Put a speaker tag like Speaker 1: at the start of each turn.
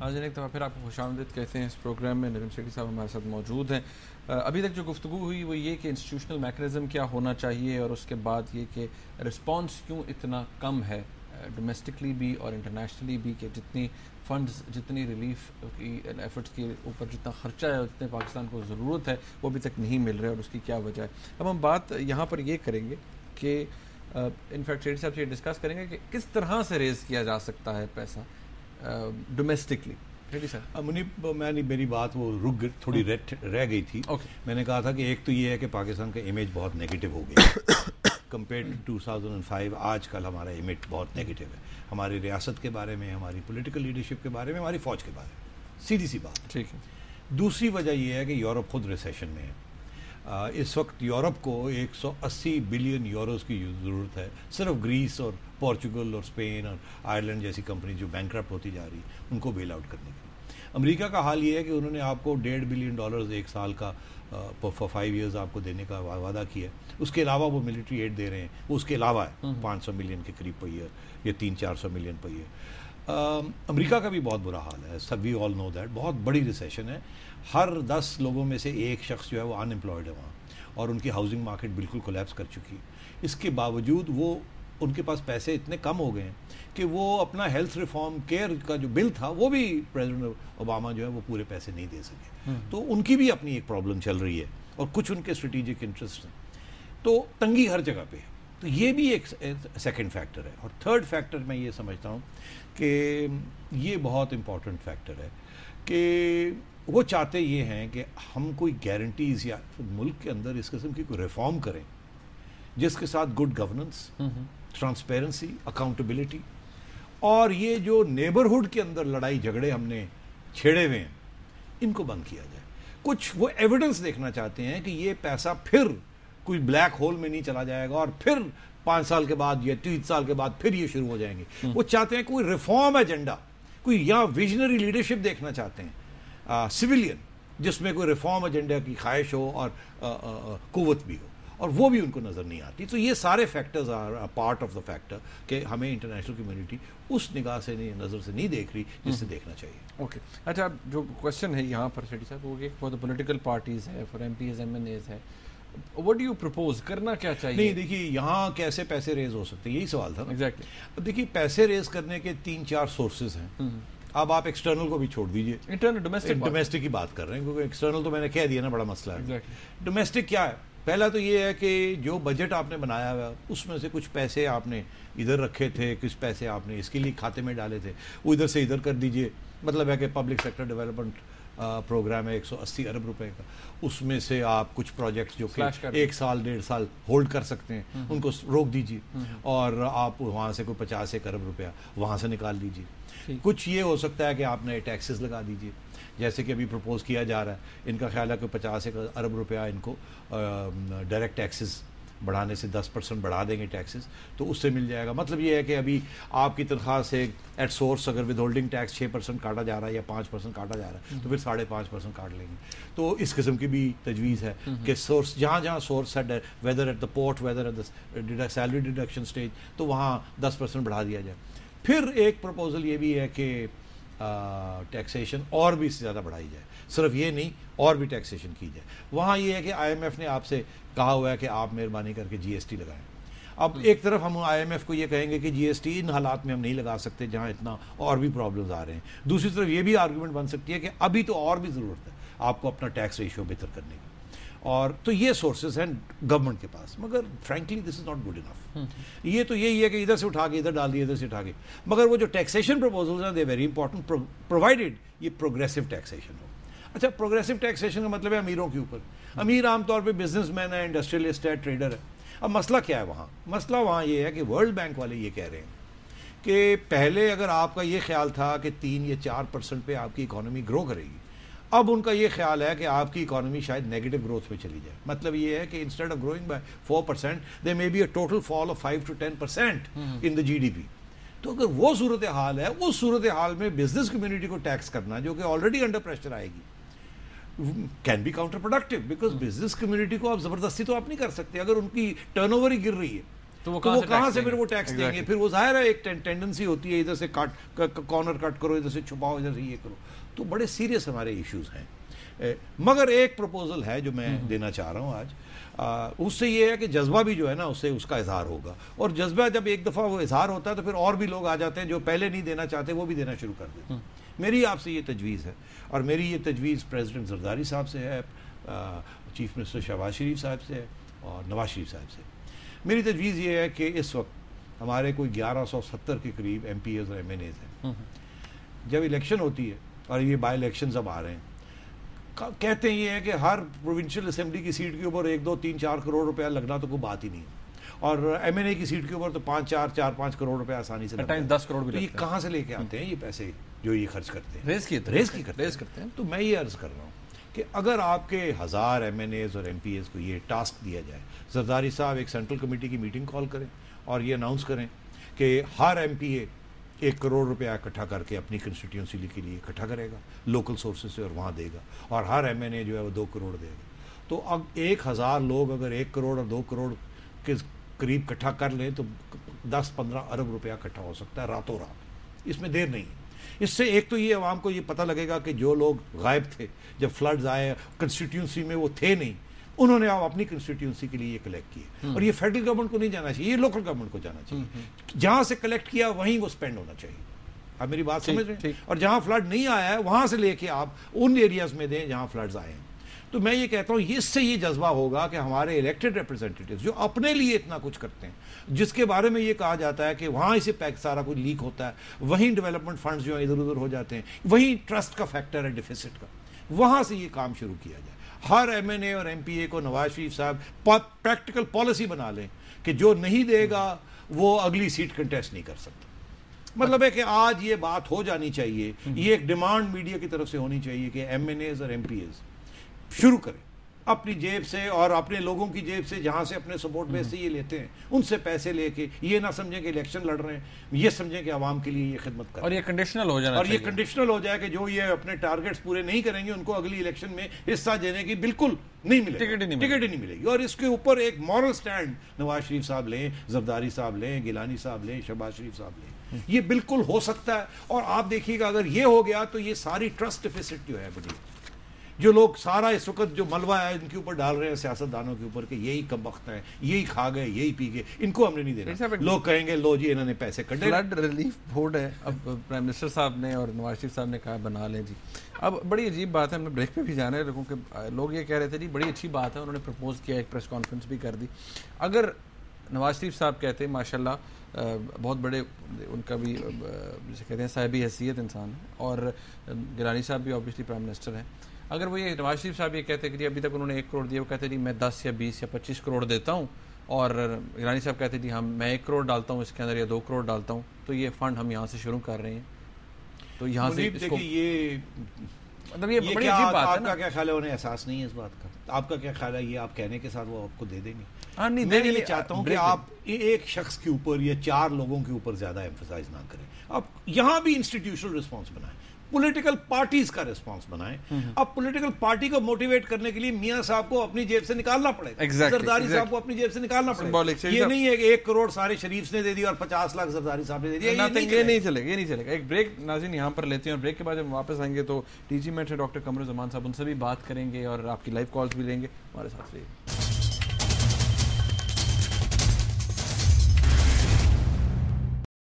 Speaker 1: ناظرین ایک دفعہ پھر آپ کو خوش آمدید کہتے ہیں اس پروگرام میں. ندیم سیٹھی صاحب ہمارے ساتھ موجود ہیں. ابھی تک جو گفتگو ہوئی وہ یہ کہ انسٹیٹیوشنل میکنزم کیا ہونا چاہیے اور اس کے بعد یہ کہ رسپانس کیوں اتنا کم ہے ڈومیسٹکلی بھی اور انٹرنیشنلی بھی, کہ جتنی فنڈز جتنی ریلیف کی ایفرٹس کے اوپر جتنا خرچہ ہے اتنے پاکستان کو ضرورت ہے وہ ابھی تک نہیں مل رہا ہے اور اس کی کیا وجہ ہے. اب ہم بات یہاں پر یہ کریں گے کہ انفیکٹ سیٹھی صاحب سے یہ ڈسکس کریں گے کہ کس طرح سے ریز کیا جا سکتا ہے پیسہ ڈومیسٹکلی.
Speaker 2: منیب میری بات وہ تھوڑی رہ گئی تھی. میں نے کہا تھا کہ ایک تو یہ ہے کہ پاکستان کا امیج بہت نیگیٹو ہو گیا کمپیئر ٹو 2005. آج کل ہمارا امیج بہت نیگیٹو ہے ہماری ریاست کے بارے میں, ہماری پولیٹیکل لیڈرشپ کے بارے میں, ہماری فوج کے بارے میں. سیدھی سی بات.
Speaker 1: ٹھیک ہے.
Speaker 2: دوسری وجہ یہ ہے کہ یورپ خود ریسیشن میں ہے. اس وقت یورپ کو 180 بلین یوروز کی ضرورت ہے صرف گریس اور پورچوگل اور اسپین اور آئرلینڈ جیسی کمپنی جو بینکرپٹ ہوتی جا رہی ان کو بیل آؤٹ کرنے کے لیے. امریکہ کا حال یہ ہے کہ انہوں نے آپ کو $1.5 بلین ایک سال کا فار 5 ایئرز آپ کو دینے کا وعدہ کیا ہے. اس کے علاوہ وہ ملٹری ایڈ دے رہے ہیں, وہ اس کے علاوہ ہے 500 ملین کے قریب پر ایئر یا 300-400 ملین پر ایئر. امریکہ کا بھی بہت برا حال ہے, سب وی آل نو دیٹ. بہت بڑی ریسیشن ہے. ہر 10 لوگوں میں سے ایک شخص جو ہے وہ ان امپلائڈ ہے وہاں, اور ان کی ہاؤسنگ مارکیٹ بالکل کولیپس کر چکی. اس کے باوجود وہ ان کے پاس پیسے اتنے کم ہو گئے ہیں کہ وہ اپنا ہیلتھ ریفارم کیئر کا جو بل تھا وہ بھی پریزیڈنٹ اوباما جو ہے وہ پورے پیسے نہیں دے سکے. تو ان کی بھی اپنی ایک پرابلم چل رہی ہے اور کچھ ان کے اسٹریٹجک انٹرسٹ ہیں. تو تنگی ہر جگہ پہ ہے. تو یہ بھی ایک سیکنڈ فیکٹر ہے. اور تھرڈ فیکٹر میں یہ سمجھتا ہوں کہ یہ بہت امپورٹنٹ فیکٹر ہے کہ وہ چاہتے یہ ہیں کہ ہم کوئی گارنٹیز یا ملک کے اندر اس قسم کی کوئی ریفارم کریں جس کے ساتھ گڈ گورننس, ٹرانسپیرنسی, اکاؤنٹیبلٹی, اور یہ جو نیبرہڈ کے اندر لڑائی جھگڑے ہم نے چھیڑے ہوئے ہیں ان کو بند کیا جائے. کچھ وہ ایویڈنس دیکھنا چاہتے ہیں کہ یہ پیسہ پھر کوئی بلیک ہول میں نہیں چلا جائے گا اور پھر 5 سال کے بعد یا 3 سال کے بعد پھر یہ شروع ہو جائیں گے. وہ چاہتے ہیں کوئی ریفارم ایجنڈا, کوئی یا ویژنری لیڈرشپ دیکھنا چاہتے ہیں سویلین, جس میں کوئی ریفارم ایجنڈا کی خواہش ہو اور قوت بھی ہو, اور وہ بھی ان کو نظر نہیں آتی. تو یہ سارے factors are part of the factor کہ ہمیں انٹرنیشنل کمیونٹی اس نگاہ سے نظر سے نہیں دیکھ رہی جس سے دیکھنا چاہیے.
Speaker 1: اوکے. اچھا, جو کوشچن ہے یہاں پر سیٹھی صاحب وہ کہ فار دا پولیٹیکل پارٹیز ہے, for MPs MNAs ہے, what do you propose, کرنا کیا چاہیے؟
Speaker 2: نہیں دیکھیے یہاں کیسے پیسے ریز ہو سکتے ہیں, یہی سوال تھا.
Speaker 1: ایگزیکٹلی.
Speaker 2: اب دیکھیے پیسے ریز کرنے کے 3-4 سورسز ہیں. اب آپ ایکسٹرنل کو بھی چھوڑ دیجئے,
Speaker 1: انٹرنل
Speaker 2: ڈومیسٹک کی بات کر رہے ہیں کیونکہ ایکسٹرنل تو میں نے کہہ دیا نا بڑا مسئلہ ہے. ڈومیسٹک کیا ہے؟ پہلا تو یہ ہے کہ جو بجٹ آپ نے بنایا ہوا اس میں سے کچھ پیسے آپ نے ادھر رکھے تھے, کچھ پیسے آپ نے اس کے لیے کھاتے میں ڈالے تھے, وہ ادھر سے ادھر کر دیجئے. مطلب ہے کہ پبلک سیکٹر ڈیولپمنٹ پروگرام ہے 180 ارب روپے کا, اس میں سے آپ کچھ پروجیکٹس جو کہ 1 سال 1.5 سال ہولڈ کر سکتے ہیں ان کو روک دیجیے, اور آپ وہاں سے کوئی 50 ارب روپیہ وہاں سے نکال دیجیے. کچھ یہ ہو سکتا ہے کہ آپ نے ٹیکسز لگا دیجیے, جیسے کہ ابھی پروپوز کیا جا رہا ہے. ان کا خیال ہے کہ 50 ارب روپیہ ان کو ڈائریکٹ ٹیکسز بڑھانے سے 10% بڑھا دیں گے ٹیکسز, تو اس سے مل جائے گا. مطلب یہ ہے کہ ابھی آپ کی تنخواہ سے ایٹ سورس اگر ود ہولڈنگ ٹیکس 6% کاٹا جا رہا ہے یا 5% کاٹا جا رہا ہے تو پھر 5.5% کاٹ لیں گے. تو اس قسم کی بھی تجویز ہے کہ سورس جہاں جہاں سورس ہے, whether at the port, whether at the salary deduction stage, تو وہاں 10% بڑھا دیا جائے. پھر ایک پروپوزل یہ بھی ہے کہ ٹیکسیشن اور بھی زیادہ بڑھائی جائے, صرف یہ نہیں اور بھی ٹیکسیشن کی جائے. وہاں یہ ہے کہ آئی ایم ایف نے آپ سے کہا ہوا ہے کہ آپ مہربانی کر کے GST لگائیں. اب ایک طرف ہم آئی ایم ایف کو یہ کہیں گے کہ GST ان حالات میں ہم نہیں لگا سکتے جہاں اتنا اور بھی پرابلمز آ رہے ہیں. دوسری طرف یہ بھی آرگومنٹ بن سکتی ہے کہ ابھی تو اور بھی ضرورت ہے آپ کو اپنا ٹیکس ریشیو بہتر کرنے کی. اور تو یہ سورسز ہیں گورنمنٹ کے پاس, مگر frankly this is not good enough. یہ تو یہی ہے کہ ادھر سے اٹھا کے ادھر ڈال دیا, ادھر سے اٹھا کے. مگر وہ جو ٹیکسیشن پروپوزلز ہیں دے ویری امپورٹنٹ, پرووائڈیڈ یہ پروگریسو ٹیکسیشن ہو. اچھا, پروگریسو ٹیکسیشن کا مطلب ہے امیروں کے اوپر. امیر عام طور پہ بزنس مین ہے, انڈسٹریلسٹ ہے, ٹریڈر ہے. اب مسئلہ کیا ہے وہاں؟ مسئلہ وہاں یہ ہے کہ ورلڈ بینک والے یہ کہہ رہے ہیں کہ پہلے اگر آپ کا یہ خیال تھا کہ 3 یا 4% پہ آپ کی اکانومی گرو کرے گی, اب ان کا یہ خیال ہے کہ آپ کی اکانومی شاید نیگیٹو گروتھ میں چلی جائے. مطلب یہ ہے کہ instead of growing by 4% there may be a total fall of 5 to 10% in the GDP. تو اگر وہ صورتحال ہے, اس صورتحال میں بزنس کمیونٹی کو ٹیکس کرنا جو کہ آلریڈی انڈر پریشر آئے گی can be counterproductive, because business community کو آپ زبردستی تو آپ نہیں کر سکتے. اگر ان کی ٹرن اوور ہی گر رہی ہے تو وہ کہاں سے پھر وہ ٹیکس دیں گے؟ پھر وہ ظاہر ہے ایک ٹینڈنسی ہوتی ہے ادھر سے کارنر کٹ کرو، ادھر سے چھپاؤ، ادھر سے یہ کرو. تو بڑے سیریس ہمارے ایشوز ہیں. مگر ایک پروپوزل ہے جو میں دینا چاہ رہا ہوں آج. اس سے یہ ہے کہ جذبہ بھی جو ہے نا اس سے اس کا اظہار ہوگا، اور جذبہ جب ایک دفعہ وہ اظہار ہوتا ہے تو پھر اور بھی لوگ آ جاتے ہیں جو پہلے نہیں دینا چاہتے، وہ بھی دینا شروع کر دیتے ہیں. میری آپ سے یہ تجویز ہے، اور میری یہ تجویز پریزیڈنٹ زرداری صاحب سے ہے، چیف منسٹر شہباز شریف صاحب سے ہے، اور نواز شریف صاحب سے. میری تجویز یہ ہے کہ اس وقت ہمارے کوئی 1170 کے قریب ایم پی ایز اور ایم این ایز ہیں. جب الیکشن ہوتی ہے، اور یہ بائی الیکشنز اب آ رہے ہیں، کہتے ہیں یہ ہے کہ ہر پروونشل اسمبلی کی سیٹ کے اوپر 1 2 3 4 کروڑ روپیہ لگنا تو کوئی بات ہی نہیں ہے، اور ایم این اے کی سیٹ کے اوپر تو 5 کروڑ روپے آسانی سے لگتا ہے.
Speaker 1: 10 کروڑ بھی.
Speaker 2: یہ کہاں سے لے کے آتے ہیں یہ پیسے جو یہ خرچ کرتے ہیں؟
Speaker 1: ریز کی کرتے ہیں.
Speaker 2: تو میں یہ عرض کر رہا ہوں کہ اگر آپ کے 1000 ایم این ایز اور ایم پی ایز کو یہ ٹاسک دیا جائے، زرداری صاحب ایک سینٹرل کمیٹی کی میٹنگ کال کریں اور یہ اناؤنس کریں کہ ہر ایم پی اے 1 کروڑ روپیہ اکٹھا کر کے اپنی کنسٹیٹیوئنسی کے لیے اکٹھا کرے گا لوکل سورسز سے، اور وہاں دے گا، اور ہر ایم این اے جو ہے وہ 2 کروڑ دے گا. تو اب 1000 لوگ اگر 1 کروڑ اور 2 کروڑ کے قریب اکٹھا کر لیں تو 10-15 ارب روپیہ اکٹھا ہو سکتا ہے راتوں رات. اس میں دیر نہیں ہے. اس سے ایک تو یہ عوام کو یہ پتہ لگے گا کہ جو لوگ غائب تھے جب فلڈز آئے کنسٹیٹیوئنسی میں وہ تھے نہیں، انہوں نے اب اپنی کنسٹیٹیوئنسی کے لیے یہ کلیکٹ کیے. اور یہ فیڈرل گورنمنٹ کو نہیں جانا چاہیے، یہ لوکل گورنمنٹ کو جانا چاہیے. جہاں سے کلیکٹ کیا وہیں وہ اسپینڈ ہونا چاہیے. آپ میری بات سمجھ رہے ہیں؟ اور جہاں فلڈ نہیں آیا ہے وہاں سے لے کے آپ ان ایریاز میں دیں جہاں فلڈز آئے ہیں. تو میں یہ کہتا ہوں اس سے یہ جذبہ ہوگا کہ ہمارے الیکٹڈ ریپرزینٹیٹیوز جو اپنے لیے اتنا کچھ کرتے ہیں، جس کے بارے میں یہ کہا جاتا ہے کہ وہاں اسے سارا کچھ لیک ہوتا ہے، وہیں ڈیولپمنٹ فنڈز جو ہیں ادھر ادھر ہو جاتے ہیں، وہیں ٹرسٹ کا فیکٹر ہے ڈیفیسٹ کا، وہاں سے یہ کام شروع کیا جائے. ہر ایم این اے اور ایم پی اے کو نواز شریف صاحب پریکٹیکل پالیسی بنا لیں کہ جو نہیں دے گا وہ اگلی سیٹ کنٹیسٹ نہیں کر سکتا. مطلب ہے کہ آج یہ بات ہو جانی چاہیے، یہ ایک ڈیمانڈ میڈیا کی طرف سے ہونی چاہیے کہ ایم این ایز اور ایم پی ایز شروع کریں اپنی جیب سے اور اپنے لوگوں کی جیب سے، جہاں سے اپنے سپورٹ بیس سے یہ لیتے ہیں ان سے پیسے لے کے، یہ نہ سمجھیں کہ الیکشن لڑ رہے ہیں، یہ سمجھیں کہ عوام کے لیے یہ خدمت کریں.
Speaker 1: اور یہ کنڈیشنل ہو جانا،
Speaker 2: اور یہ کنڈیشنل ہو جائے کہ جو یہ اپنے ٹارگٹس پورے نہیں کریں گے ان کو اگلی الیکشن میں حصہ دینے کی بالکل نہیں ملے گی، ٹکٹ ہی نہیں ملے گی. اور اس کے اوپر ایک مورل سٹینڈ نواز شریف صاحب لیں، زرداری صاحب لیں، گیلانی صاحب لیں، شہباز شریف صاحب لیں. یہ بالکل ہو سکتا ہے. اور آپ دیکھیے گا اگر یہ ہو گیا تو یہ ساری ٹرسٹ ڈیفیسٹ جو ہے بڑی، جو لوگ سارا اس وقت جو ملبہ ہے ان کے اوپر ڈال رہے ہیں سیاست دانوں کے اوپر کہ یہی کم وقت ہے، یہی کھا گئے، یہی پی گئے، ان کو ہم نے نہیں دینا. لوگ کہیں گے لو جی انہوں نے پیسے کٹے.
Speaker 1: فلڈ ریلیف بورڈ ہے، اب پرائم منسٹر صاحب نے اور نواز شریف صاحب نے کہا بنا لیں جی. اب بڑی عجیب بات ہے، ہم نے بریک پہ بھی جانا ہے لوگوں کے، لوگ یہ کہہ رہے تھے جی بڑی اچھی بات ہے، انہوں نے پرپوز کیا، ایک پریس کانفرنس بھی کر دی. اگر نواز شریف صاحب کہتے ہیں ماشاء اللہ بہت بڑے ان کا بھی جسے کہتے ہیں صاحبی حیثیت انسان ہے، اور گیلانی صاحب بھی آبویسلی پرائم منسٹر ہیں، اگر وہ یہ نواز شریف صاحب یہ کہتے ہیں کہ جی ابھی تک انہوں نے 1 کروڑ دیا، وہ کہتے ہیں جی میں 10 یا 20 یا 25 کروڑ دیتا ہوں، اور گیلانی صاحب کہتے ہیں جی میں 1 کروڑ ڈالتا ہوں اس کے اندر یا 2 کروڑ ڈالتا ہوں، تو یہ فنڈ ہم یہاں سے شروع کر رہے ہیں. تو یہاں سے
Speaker 2: یہ
Speaker 1: مطلب یہ بڑی عجیب بات ہے.
Speaker 2: آپ کا کیا خیال ہے؟ انہیں احساس نہیں ہے اس بات کا؟ آپ کا کیا خیال ہے یہ آپ کہنے کے ساتھ وہ آپ کو دے دیں گے؟ میں یہ چاہتا ہوں کہ آپ ایک شخص کے اوپر یا 4 لوگوں کے اوپر زیادہ ایمفسائز نہ کریں. آپ یہاں بھی انسٹیٹیوشنل رسپانس بنائیں، پولیٹیکل پارٹیز کا رسپانس بنائیں. اب پولیٹیکل پارٹی کو موٹیویٹ کرنے کے لیے میاں صاحب کو اپنی جیب سے نکالنا پڑے گا، زرداری صاحب کو اپنی جیب سے نکالنا پڑے گا. یہ نہیں ہے کہ 1 کروڑ سارے شریف نے دے دی اور 50 لاکھ زرداری صاحب نے دے دیا.
Speaker 1: یہ نہیں چلے گا. ایک بریک ناظرین یہاں پر لیتے ہیں، اور بریک کے بعد جب واپس آئیں گے تو ٹی جی میٹ سے ڈاکٹر قمر الزمان صاحب ان سے بھی بات کریں گے اور آپ کی لائیو کالز بھی لیں گے. ہمارے ساتھ رہیے.